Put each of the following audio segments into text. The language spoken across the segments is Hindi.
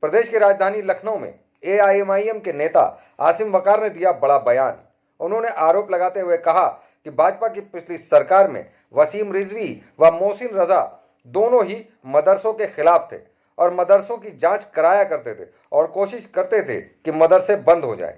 प्रदेश की राजधानी लखनऊ में एआईएमआईएम के नेता आसिम वकार ने दिया बड़ा बयान। उन्होंने आरोप लगाते हुए कहा कि भाजपा की पिछली सरकार में वसीम रिजवी व मोहसिन रजा दोनों ही मदरसों के खिलाफ थे और मदरसों की जांच कराया करते थे और कोशिश करते थे कि मदरसे बंद हो जाएं।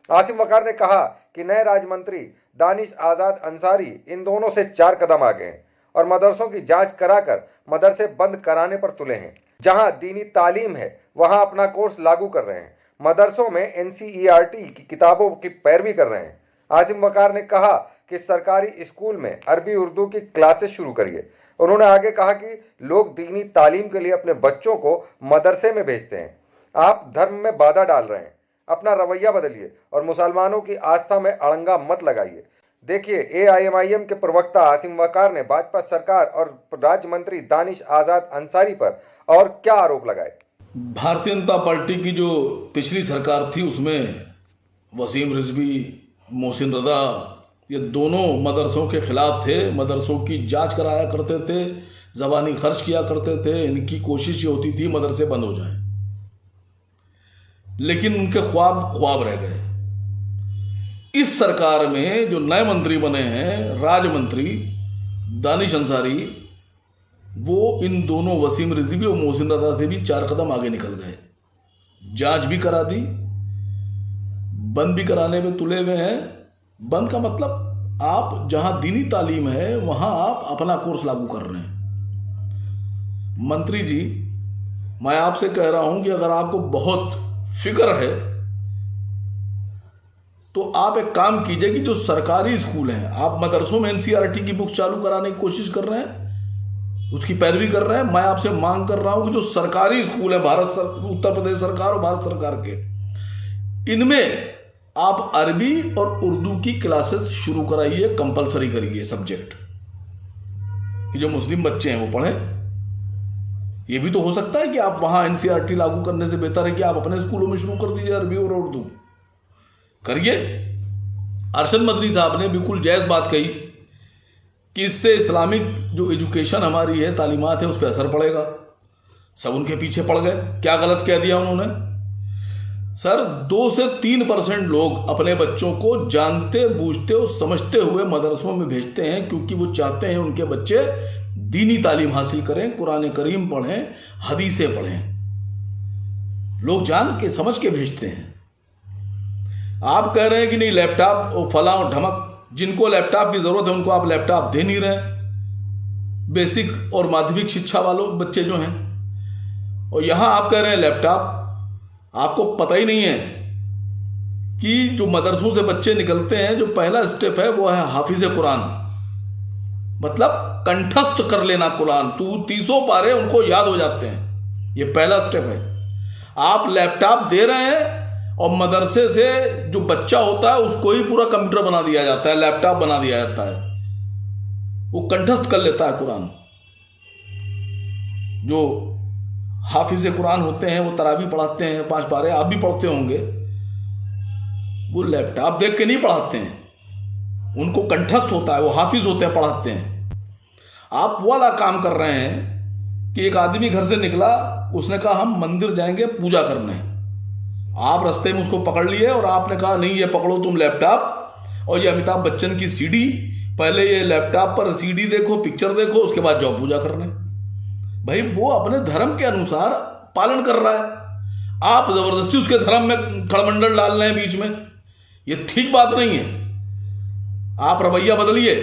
आसिम वकार ने कहा कि नए राज्य मंत्री दानिश आजाद अंसारी इन दोनों से 4 कदम आगे हैं और मदरसों की जांच कराकर मदरसे बंद कराने पर तुले हैं। जहां दीनी तालीम है वहां अपना कोर्स लागू कर रहे हैं, मदरसों में एनसीईआरटी की किताबों की पैरवी कर रहे हैं। आसिम वकार ने कहा कि सरकारी स्कूल में अरबी उर्दू की क्लासेस शुरू करिए। उन्होंने आगे कहा कि लोग दीनी तालीम के लिए अपने बच्चों को मदरसे में भेजते हैं। आप धर्म में बाधा डाल रहे हैं, अपना रवैया बदलिए और मुसलमानों की आस्था में अड़ंगा मत लगाइए। देखिए, एआईएमआईएम के प्रवक्ता आसिम वकार ने भाजपा सरकार और राज्य मंत्री दानिश आजाद अंसारी पर और क्या आरोप लगाए। भारतीय जनता पार्टी की जो पिछली सरकार थी उसमें वसीम रिजवी, मोहसिन रजा ये दोनों मदरसों के खिलाफ थे, मदरसों की जांच कराया करते थे, ज़बानी खर्च किया करते थे। इनकी कोशिश ये होती थी मदरसे बंद हो जाएं, लेकिन उनके ख्वाब रह गए। इस सरकार में जो नए मंत्री बने हैं, राज्य मंत्री दानिश अंसारी, वो इन दोनों वसीम रिजवी और मोहसिन रजा से भी 4 कदम आगे निकल गए। जांच भी करा दी, बंद भी कराने में तुले हुए हैं। बंद का मतलब आप जहां दीनी तालीम है वहां आप अपना कोर्स लागू कर रहे हैं। मंत्री जी, मैं आपसे कह रहा हूं कि अगर आपको बहुत फिक्र है तो आप एक काम कीजिए कि जो सरकारी स्कूल हैं, आप मदरसों में एनसीईआरटी की बुक्स चालू कराने की कोशिश कर रहे हैं, उसकी पैरवी कर रहे हैं। मैं आपसे मांग कर रहा हूं कि जो सरकारी स्कूल है उत्तर प्रदेश सरकार और भारत सरकार के, इनमें आप अरबी और उर्दू की क्लासेस शुरू कराइए, कंपलसरी करिए सब्जेक्ट, कि जो मुस्लिम बच्चे हैं वो पढ़ें। ये भी तो हो सकता है कि आप वहां एनसीईआरटी लागू करने से बेहतर है कि आप अपने स्कूलों में शुरू कर दीजिए अरबी और उर्दू। करिए। अरशद मदनी साहब ने बिल्कुल जायज़ बात कही कि इससे इस्लामिक जो एजुकेशन हमारी है, तालीमात है, उस पर असर पड़ेगा। सब उनके पीछे पड़ गए। क्या गलत कह दिया उन्होंने? सर, 2 से 3% लोग अपने बच्चों को जानते बूझते और समझते हुए मदरसों में भेजते हैं, क्योंकि वो चाहते हैं उनके बच्चे दीनी तालीम हासिल करें, कुरान करीम पढ़ें, हदीसें पढ़ें। लोग जान के समझ के भेजते हैं। आप कह रहे हैं कि नहीं, लैपटॉप और फलां और ढमक, जिनको लैपटॉप की जरूरत है उनको आप लैपटॉप दे नहीं रहे, बेसिक और माध्यमिक शिक्षा वालों बच्चे जो हैं। और यहां आप कह रहे हैं लैपटॉप। आपको पता ही नहीं है कि जो मदरसों से बच्चे निकलते हैं, जो पहला स्टेप है वो है हाफिज कुरान, मतलब कंठस्थ कर लेना कुरान। 300 पारे उनको याद हो जाते हैं। ये पहला स्टेप है। आप लैपटॉप दे रहे हैं और मदरसे से जो बच्चा होता है उसको ही पूरा कंप्यूटर बना दिया जाता है, लैपटॉप बना दिया जाता है, वो कंठस्थ कर लेता है कुरान। जो हाफिज कुरान होते हैं वो तरावी पढ़ाते हैं 5 पारे, आप भी पढ़ते होंगे। वो लैपटॉप देख के नहीं पढ़ाते हैं, उनको कंठस्थ होता है, वो हाफिज होते हैं, पढ़ाते हैं। आप वो वाला काम कर रहे हैं कि एक आदमी घर से निकला, उसने कहा हम मंदिर जाएंगे पूजा करने। आप रास्ते में उसको पकड़ लिए और आपने कहा नहीं, ये पकड़ो तुम लैपटॉप और ये अमिताभ बच्चन की सीडी, पहले ये लैपटॉप पर सीडी देखो, पिक्चर देखो, उसके बाद जाओ पूजा करने। भाई, वो अपने धर्म के अनुसार पालन कर रहा है, आप जबरदस्ती उसके धर्म में खड़मंडल डाल रहे हैं बीच में। ये ठीक बात नहीं है। आप रवैया बदलिए।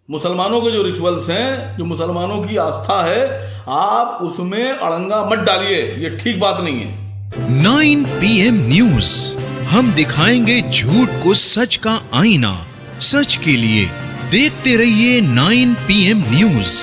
मुसलमानों के जो रिचुअल्स हैं, जो मुसलमानों की आस्था है, आप उसमें अड़ंगा मत डालिए। ये ठीक बात नहीं है। 9 PM न्यूज, हम दिखाएंगे झूठ को सच का आईना। सच के लिए देखते रहिए 9 PM न्यूज।